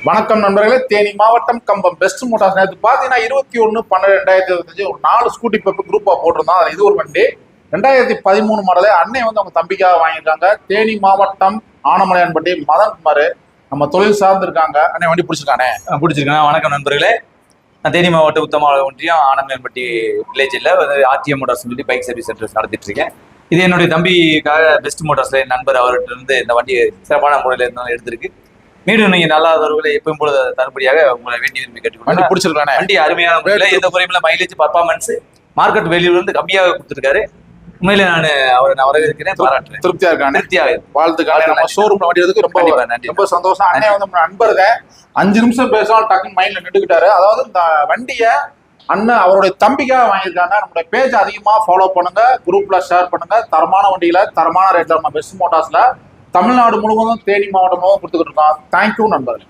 வணக்கம் நண்பர்களே. தேனி மாவட்டம் கம்பம் பெஸ்ட் மோட்டார்ஸ் நேற்று பார்த்தீங்கன்னா 21/12/2025 ஒரு 4 ஸ்கூட்டி இப்போ குரூப்பாக போட்டிருந்தோம். அதில் இது ஒரு வண்டி 2013 மாடலே அன்னை அவங்க தம்பிக்காக வாங்கியிருக்காங்க. தேனி மாவட்டம் ஆனமலையான்பட்டி மதன் குமார் நம்ம தொழில் சார்ந்து இருக்காங்க. அன்னை வண்டி பிடிச்சிருக்கானே? பிடிச்சிருக்காங்க. வணக்கம் நண்பர்களே. நான் தேனி மாவட்டம் உத்தம ஒன்றியம் ஆனமலையான்பட்டி வில்லேஜில் ஆர்டிஎம் மோட்டார்ஸ் சொல்லி பைக் சர்வீஸ் சென்டர்ஸ் நடத்திட்டு இருக்கேன். இது என்னுடைய தம்பிக்காக பெஸ்ட் மோட்டார்ஸ்ல என் நண்பர் அவர்கிட்ட இருந்து இந்த வண்டி சிறப்பான முறையில் இருந்தாலும் எடுத்திருக்கு. மீண்டும் நீங்க நல்ல உறவுகளை எப்பவும் போல தருபடியாக உங்களை வேண்டி விரும்பி கேட்டுக்கொண்டு பிடிச்சிருக்கானே. வண்டி அருமையான முறையில் எந்த குறையுமில்ல, மைலேஜ் பர்ஃபார்மன்ஸ் மார்க்கெட் வேல்யூல இருந்து கம்மியாக கொடுத்துருக்காரு. உண்மையில நான் வரவேற்கிறேன், பாராட்டுறேன். திருப்தியா இருக்கானே? திருப்தியாக வாழ்த்துக்காக. நம்ம ஷோரூம்ல வண்டி எடுத்து ரொம்ப நன்றி, ரொம்ப சந்தோஷம். அண்ணே நம்ம நண்பர் தான். 5 நிமிஷம் பேசலாம் டக்குன்னு மைண்ட்ல நின்றுக்கிட்டாரு. அதாவது இந்த வண்டியை அண்ணன் அவருடைய தம்பிக்காக வாங்கியிருக்காங்க. நம்மளுடைய பேஜ் அதிகமா ஃபாலோ பண்ணுங்க, குரூப்ல ஷேர் பண்ணுங்க. தரமான வண்டியில தரமான ரேட்ல நம்ம பெஸ்ட் மோட்டார்ஸ்ல தமிழ்நாடு முழுவதும் தேனி மாவட்டம் முழுவதும் கொடுத்துக்கிட்டு இருக்கோம். தேங்க்யூ நண்பர்கள்.